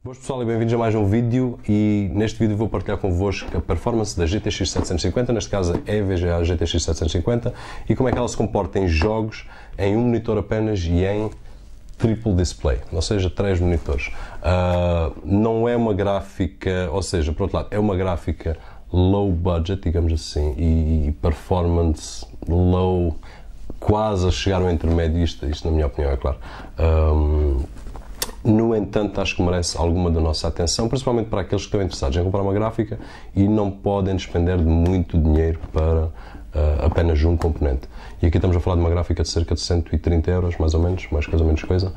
Boas pessoal e bem-vindos a mais um vídeo, e neste vídeo vou partilhar convosco a performance da GTX 750, neste caso é a VGA GTX 750, e como é que ela se comporta em jogos, em um monitor apenas e em triple display, ou seja, 3 monitores. Não é uma gráfica, ou seja, por outro lado, é uma gráfica low budget, digamos assim, e performance low, quase a chegar ao intermédio, isto na minha opinião, é claro. No entanto, acho que merece alguma da nossa atenção, principalmente para aqueles que estão interessados em comprar uma gráfica e não podem despender de muito dinheiro para apenas um componente. E aqui estamos a falar de uma gráfica de cerca de 130 euros, mais ou menos, mais coisa menos coisa,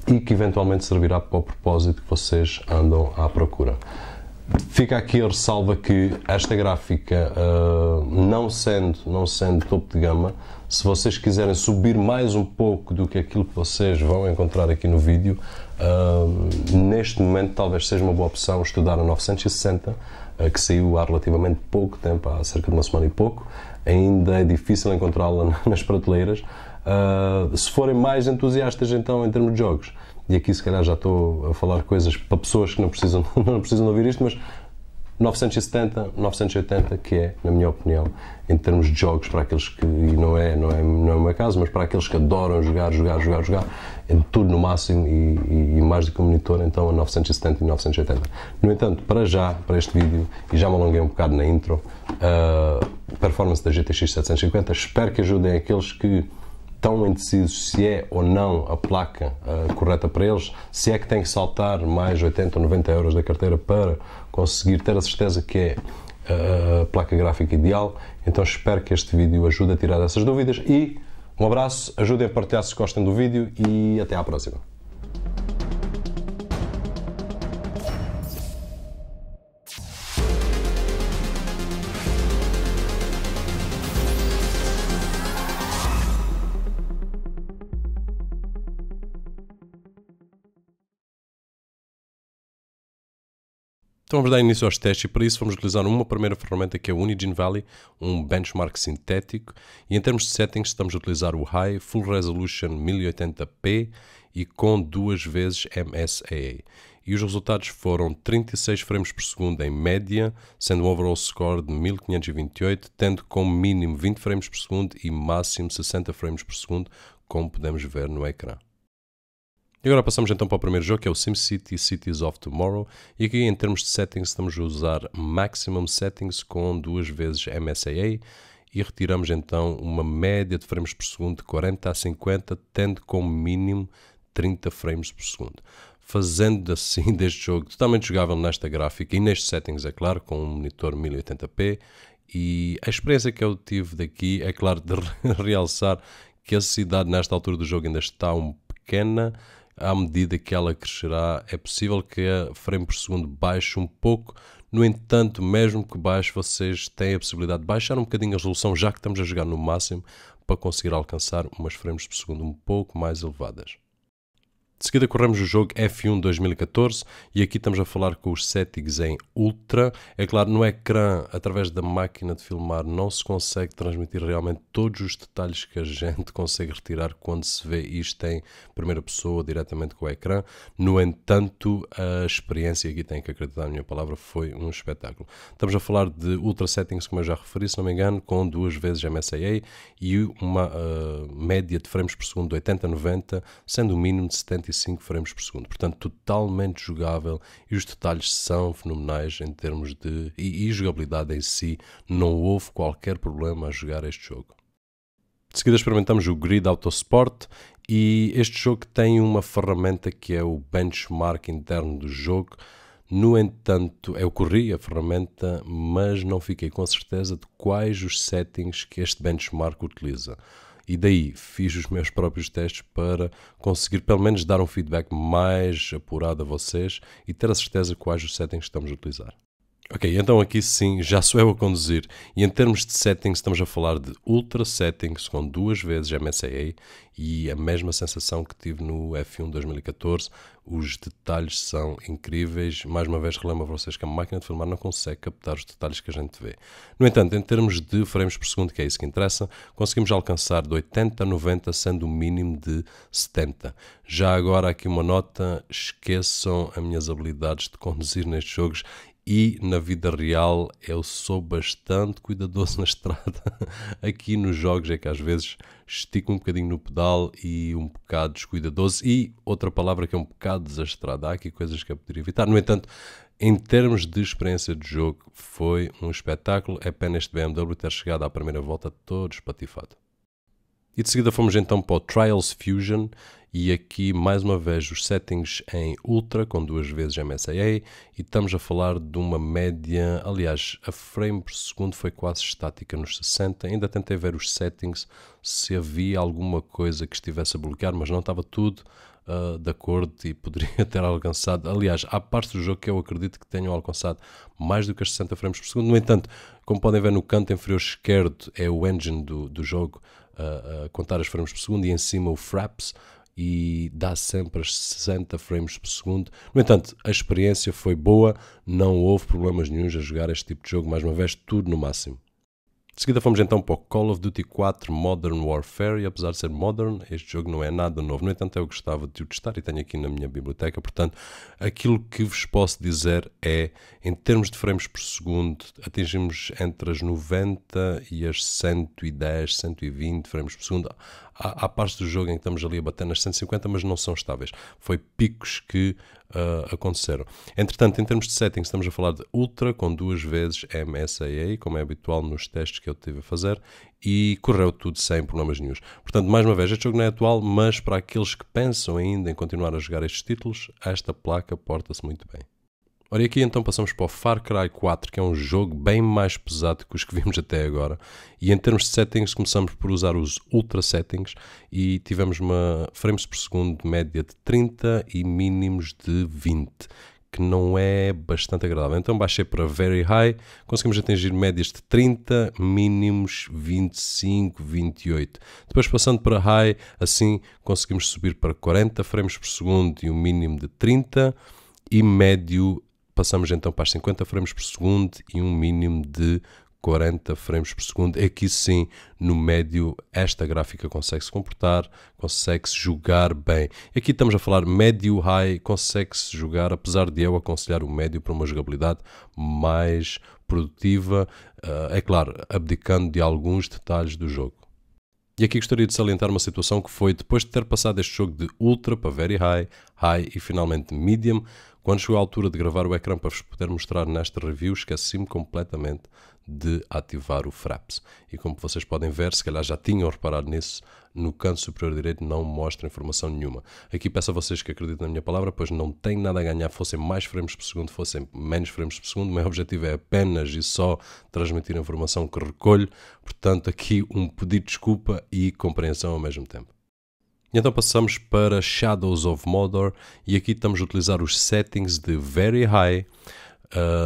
e que eventualmente servirá para o propósito que vocês andam à procura. Fica aqui a ressalva que esta gráfica, não sendo topo de gama, se vocês quiserem subir mais um pouco do que aquilo que vocês vão encontrar aqui no vídeo, neste momento talvez seja uma boa opção estudar a 960, que saiu há relativamente pouco tempo, há cerca de uma semana e pouco. Ainda é difícil encontrá-la nas prateleiras. Se forem mais entusiastas então em termos de jogos, e aqui se calhar já estou a falar coisas para pessoas que não precisam de ouvir isto, mas 970, 980, que é, na minha opinião, em termos de jogos, para aqueles que, e não é o meu caso, mas para aqueles que adoram jogar, é tudo no máximo e mais do que um monitor, então a 970 e 980. No entanto, para este vídeo, e já me alonguei um bocado na intro, performance da GTX 750, espero que ajudem aqueles que estão indecisos se é ou não a placa correta para eles, se é que tem que saltar mais 80 ou 90 euros da carteira para conseguir ter a certeza que é a placa gráfica ideal. Então espero que este vídeo ajude a tirar essas dúvidas e um abraço, ajudem a partilhar se gostam do vídeo e até à próxima. Então vamos dar início aos testes e para isso vamos utilizar uma primeira ferramenta que é o Unigine Valley, um benchmark sintético, e em termos de settings estamos a utilizar o High Full Resolution 1080p e com 2 vezes MSAA. E os resultados foram 36 frames por segundo em média, sendo um overall score de 1528, tendo como mínimo 20 frames por segundo e máximo 60 frames por segundo, como podemos ver no ecrã. E agora passamos então para o primeiro jogo, que é o SimCity Cities of Tomorrow, e aqui em termos de settings estamos a usar Maximum Settings com 2 vezes MSAA e retiramos então uma média de frames por segundo de 40 a 50, tendo como mínimo 30 frames por segundo. Fazendo assim deste jogo totalmente jogável nesta gráfica e nestes settings, é claro, com um monitor 1080p, e a experiência que eu tive daqui é claro de realçar que a necessidade nesta altura do jogo ainda está pequena. À medida que ela crescerá, é possível que a frame por segundo baixe um pouco. No entanto, mesmo que baixe, vocês têm a possibilidade de baixar um bocadinho a resolução, já que estamos a jogar no máximo, para conseguir alcançar umas frames por segundo um pouco mais elevadas. De seguida corremos o jogo F1 2014 e aqui estamos a falar com os settings em Ultra. É claro, no ecrã, através da máquina de filmar, não se consegue transmitir realmente todos os detalhes que a gente consegue retirar quando se vê isto em primeira pessoa, diretamente com o ecrã. No entanto, a experiência, aqui tenho que acreditar na minha palavra, foi um espetáculo. Estamos a falar de Ultra Settings, como eu já referi, se não me engano, com 2 vezes MSAA e uma média de frames por segundo de 80 a 90, sendo o mínimo de 75 frames por segundo, portanto totalmente jogável, e os detalhes são fenomenais em termos de e jogabilidade em si, não houve qualquer problema a jogar este jogo. De seguida experimentamos o Grid Autosport e este jogo tem uma ferramenta que é o benchmark interno do jogo. No entanto, eu corri a ferramenta, mas não fiquei com certeza de quais os settings que este benchmark utiliza. E daí fiz os meus próprios testes para conseguir pelo menos dar um feedback mais apurado a vocês e ter a certeza quais os settings que estamos a utilizar. Ok, então aqui sim, já sou eu a conduzir. E em termos de settings, estamos a falar de ultra settings com 2 vezes MSAA e a mesma sensação que tive no F1 2014. Os detalhes são incríveis. Mais uma vez relembro a vocês que a máquina de filmar não consegue captar os detalhes que a gente vê. No entanto, em termos de frames por segundo, que é isso que interessa, conseguimos alcançar de 80 a 90, sendo o mínimo de 70. Já agora aqui uma nota, esqueçam as minhas habilidades de conduzir nestes jogos. E na vida real eu sou bastante cuidadoso na estrada. Aqui nos jogos é que às vezes estico um bocadinho no pedal e um bocado descuidadoso. E outra palavra que é um bocado desastrada. Há aqui coisas que eu poderia evitar. No entanto, em termos de experiência de jogo, foi um espetáculo. É pena este BMW ter chegado à primeira volta todo espatifado. E de seguida fomos então para o Trials Fusion e aqui mais uma vez os settings em Ultra com 2 vezes MSAA e estamos a falar de uma média, aliás a frame por segundo foi quase estática nos 60, ainda tentei ver os settings se havia alguma coisa que estivesse a bloquear, mas não estava tudo de acordo e poderia ter alcançado, aliás há partes do jogo que eu acredito que tenham alcançado mais do que as 60 frames por segundo. No entanto, como podem ver no canto inferior esquerdo é o engine do jogo a contar as frames por segundo e em cima o Fraps e dá sempre as 60 frames por segundo. No entanto, a experiência foi boa, não houve problemas nenhuns a jogar este tipo de jogo, mais uma vez tudo no máximo. De seguida fomos então para o Call of Duty 4 Modern Warfare e apesar de ser modern, este jogo não é nada novo. No entanto, eu gostava de o testar e tenho aqui na minha biblioteca, portanto, aquilo que vos posso dizer é, em termos de frames por segundo, atingimos entre as 90 e as 110, 120 frames por segundo. Há partes do jogo em que estamos ali a bater nas 150, mas não são estáveis. Foi picos que aconteceram. Entretanto, em termos de settings, estamos a falar de Ultra com 2 vezes MSAA, como é habitual nos testes que eu tive a fazer, e correu tudo sem problemas nenhuns. Portanto, mais uma vez, este jogo não é atual, mas para aqueles que pensam ainda em continuar a jogar estes títulos, esta placa porta-se muito bem. Ora, e aqui então passamos para o Far Cry 4, que é um jogo bem mais pesado que os que vimos até agora. E em termos de settings, começamos por usar os Ultra Settings e tivemos uma frames por segundo média de 30 e mínimos de 20, que não é bastante agradável. Então baixei para Very High, conseguimos atingir médias de 30, mínimos 25, 28. Depois passando para High, assim conseguimos subir para 40 frames por segundo e um mínimo de 30 e médio. Passamos então para as 50 frames por segundo e um mínimo de 40 frames por segundo. Aqui sim, no médio, esta gráfica consegue-se comportar, consegue-se jogar bem. Aqui estamos a falar médio-high, consegue-se jogar, apesar de eu aconselhar o médio para uma jogabilidade mais produtiva, é claro, abdicando de alguns detalhes do jogo. E aqui gostaria de salientar uma situação que foi, depois de ter passado este jogo de Ultra para Very High, High e finalmente Medium, quando chegou a altura de gravar o ecrã para vos poder mostrar nesta review, esqueci-me completamente de ativar o Fraps. E como vocês podem ver, se calhar já tinham reparado nisso, no canto superior direito não mostra informação nenhuma. Aqui peço a vocês que acreditem na minha palavra, pois não tenho nada a ganhar, fossem mais frames por segundo, fossem menos frames por segundo. O meu objetivo é apenas e só transmitir a informação que recolho. Portanto, aqui um pedido de desculpa e compreensão ao mesmo tempo. E então passamos para Shadows of Mordor e aqui estamos a utilizar os settings de Very High,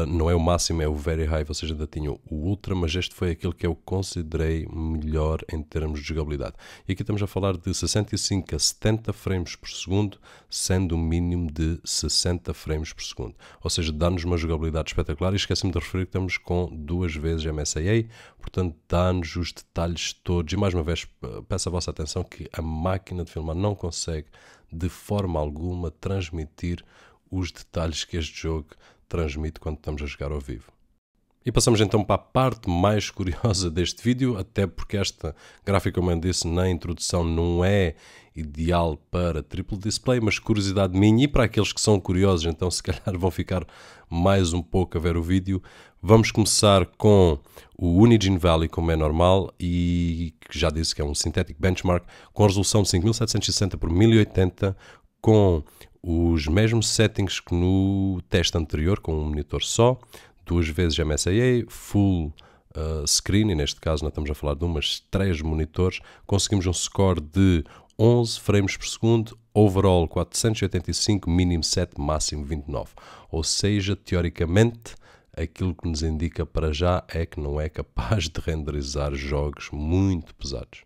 não é o máximo, é o Very High, vocês ainda tinham o Ultra, mas este foi aquele que eu considerei melhor em termos de jogabilidade. E aqui estamos a falar de 65 a 70 frames por segundo, sendo um mínimo de 60 frames por segundo. Ou seja, dá-nos uma jogabilidade espetacular e esqueci-me de referir que estamos com 2 vezes MSAA, portanto dá-nos os detalhes todos. E mais uma vez peço a vossa atenção que a máquina de filmar não consegue de forma alguma transmitir os detalhes que este jogo transmite quando estamos a jogar ao vivo. E passamos então para a parte mais curiosa deste vídeo, até porque esta gráfica, como eu disse na introdução, não é ideal para triplo display, mas curiosidade minha e para aqueles que são curiosos, então se calhar vão ficar mais um pouco a ver o vídeo. Vamos começar com o Unigine Valley, como é normal, e que já disse que é um Synthetic Benchmark, com resolução de 5760 por 1080, com os mesmos settings que no teste anterior, com um monitor só, 2 vezes MSAA, full screen, e neste caso nós estamos a falar de umas 3 monitores, conseguimos um score de 11 frames por segundo, overall 485, mínimo 7, máximo 29. Ou seja, teoricamente, aquilo que nos indica para já é que não é capaz de renderizar jogos muito pesados.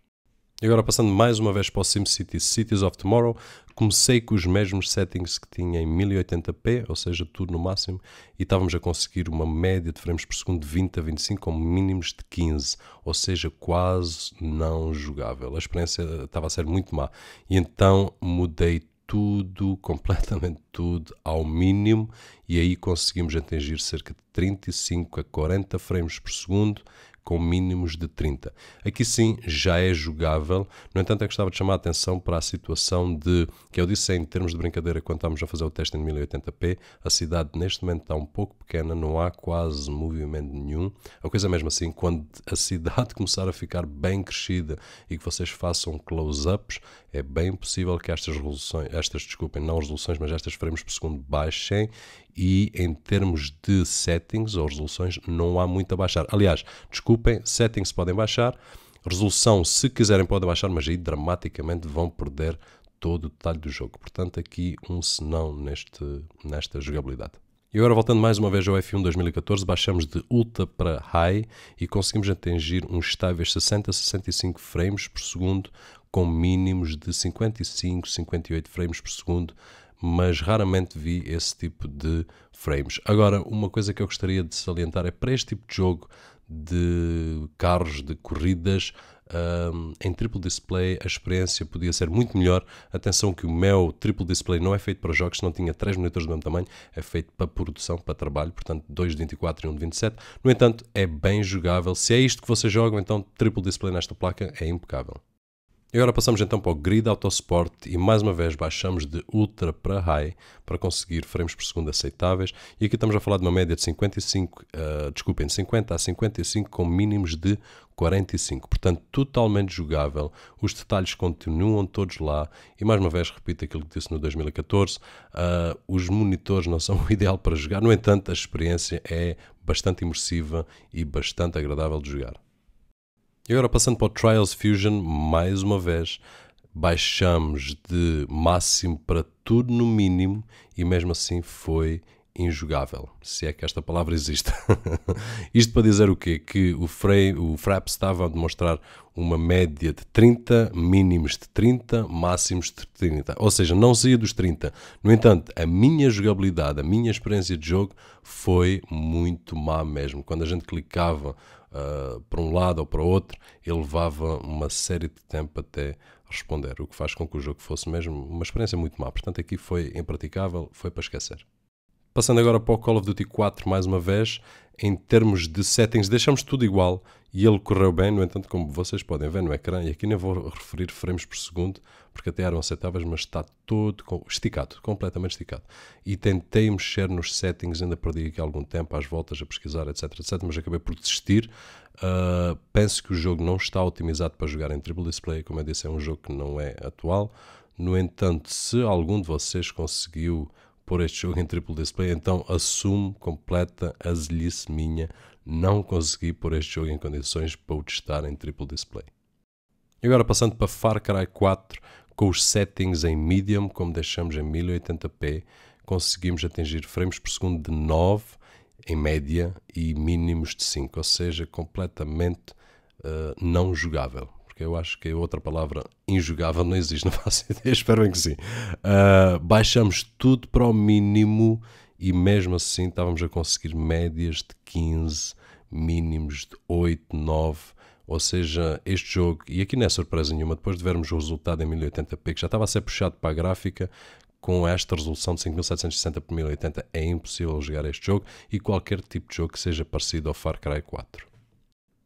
E agora passando mais uma vez para o SimCity Cities of Tomorrow, comecei com os mesmos settings que tinha em 1080p, ou seja, tudo no máximo, e estávamos a conseguir uma média de frames por segundo de 20 a 25 com mínimos de 15, ou seja, quase não jogável. A experiência estava a ser muito má. E então mudei tudo, completamente tudo, ao mínimo, e aí conseguimos atingir cerca de 35 a 40 frames por segundo, com mínimos de 30. Aqui sim já é jogável, no entanto eu gostava de chamar a atenção para a situação de, que eu disse em termos de brincadeira quando estávamos a fazer o teste em 1080p, a cidade neste momento está um pouco pequena, não há quase movimento nenhum. A coisa mesmo assim, quando a cidade começar a ficar bem crescida e que vocês façam close-ups, é bem possível que estas frames por segundo baixem, e em termos de settings ou resoluções não há muito a baixar. Aliás, desculpem, settings podem baixar, resolução se quiserem podem baixar, mas aí dramaticamente vão perder todo o detalhe do jogo. Portanto, aqui um senão nesta jogabilidade. E agora voltando mais uma vez ao F1 2014, baixamos de Ultra para High e conseguimos atingir uns estáveis 60 a 65 frames por segundo com mínimos de 55 a 58 frames por segundo, mas raramente vi esse tipo de frames. Agora, uma coisa que eu gostaria de salientar é para este tipo de jogo de carros, de corridas, em triplo display a experiência podia ser muito melhor. Atenção que o meu triplo display não é feito para jogos, não tinha 3 monitores do mesmo tamanho, é feito para produção, para trabalho, portanto 2 de 24 e 1 de 27. No entanto, é bem jogável. Se é isto que vocês jogam, então triplo display nesta placa é impecável. E agora passamos então para o Grid Autosport e mais uma vez baixamos de Ultra para High para conseguir frames por segundo aceitáveis. E aqui estamos a falar de uma média de 50 a 55 com mínimos de 45. Portanto, totalmente jogável. Os detalhes continuam todos lá. E mais uma vez repito aquilo que disse no 2014. Os monitores não são o ideal para jogar. No entanto, a experiência é bastante imersiva e bastante agradável de jogar. E agora passando para o Trials Fusion, mais uma vez, baixamos de máximo para tudo no mínimo e mesmo assim foi injogável, se é que esta palavra existe. Isto para dizer o quê? Que o Fraps estava a demonstrar uma média de 30, mínimos de 30, máximos de 30, ou seja, não saía dos 30. No entanto, a minha jogabilidade, a minha experiência de jogo foi muito má mesmo. Quando a gente clicava para um lado ou para o outro, ele levava uma série de tempo até responder, o que faz com que o jogo fosse mesmo uma experiência muito má. Portanto, aqui foi impraticável, foi para esquecer. Passando agora para o Call of Duty 4, mais uma vez, em termos de settings, deixamos tudo igual e ele correu bem. No entanto, como vocês podem ver no ecrã, e aqui nem vou referir frames por segundo, porque até eram aceitáveis, mas está todo esticado, completamente esticado. E tentei mexer nos settings, ainda perdi aqui algum tempo às voltas a pesquisar, etc, mas acabei por desistir. Penso que o jogo não está otimizado para jogar em triple display, como eu disse, é um jogo que não é atual. No entanto, se algum de vocês conseguiu pôr este jogo em triple display, então assumo completa azelice minha, não consegui pôr este jogo em condições para o testar em triple display. E agora passando para Far Cry 4, com os settings em medium, como deixamos em 1080p, conseguimos atingir frames por segundo de 9 em média e mínimos de 5, ou seja, completamente não jogável. Eu acho que a outra palavra injogável não existe, não faço ideia, espero bem que sim. Baixamos tudo para o mínimo e mesmo assim estávamos a conseguir médias de 15, mínimos de 8, 9, ou seja, este jogo, e aqui não é surpresa nenhuma, depois de vermos o resultado em 1080p, que já estava a ser puxado para a gráfica, com esta resolução de 5760 por 1080 é impossível jogar este jogo e qualquer tipo de jogo que seja parecido ao Far Cry 4.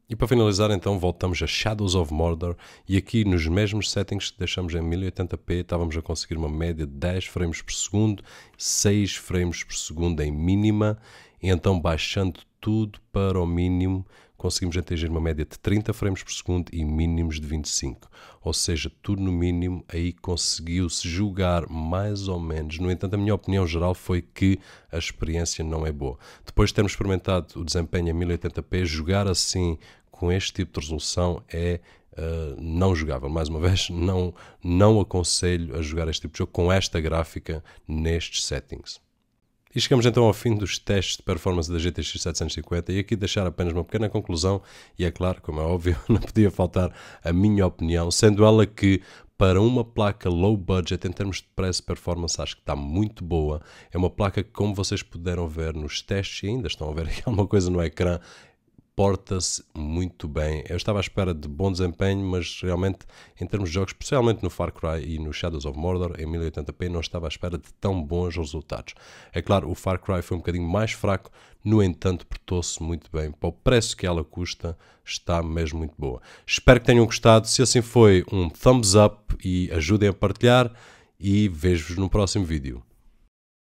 E para finalizar então voltamos a Shadows of Mordor e aqui nos mesmos settings que deixamos em 1080p estávamos a conseguir uma média de 10 frames por segundo, 6 frames por segundo em mínima e então baixando tudo para o mínimo conseguimos atingir uma média de 30 frames por segundo e mínimos de 25, ou seja, tudo no mínimo, aí conseguiu-se jogar mais ou menos. No entanto, a minha opinião geral foi que a experiência não é boa. Depois de termos experimentado o desempenho em 1080p, jogar assim com este tipo de resolução é não jogável. Mais uma vez, não aconselho a jogar este tipo de jogo com esta gráfica nestes settings. E chegamos então ao fim dos testes de performance da GTX 750 e aqui deixar apenas uma pequena conclusão e é claro, como é óbvio, não podia faltar a minha opinião, sendo ela que para uma placa low budget em termos de preço e performance acho que está muito boa. É uma placa que, como vocês puderam ver nos testes e ainda estão a ver aqui alguma coisa no ecrã, porta-se muito bem. Eu estava à espera de bom desempenho, mas realmente em termos de jogos, especialmente no Far Cry e no Shadows of Mordor, em 1080p, não estava à espera de tão bons resultados. É claro, o Far Cry foi um bocadinho mais fraco, no entanto, portou-se muito bem. Para o preço que ela custa, está mesmo muito boa. Espero que tenham gostado. Se assim foi, um thumbs up e ajudem a partilhar e vejo-vos no próximo vídeo.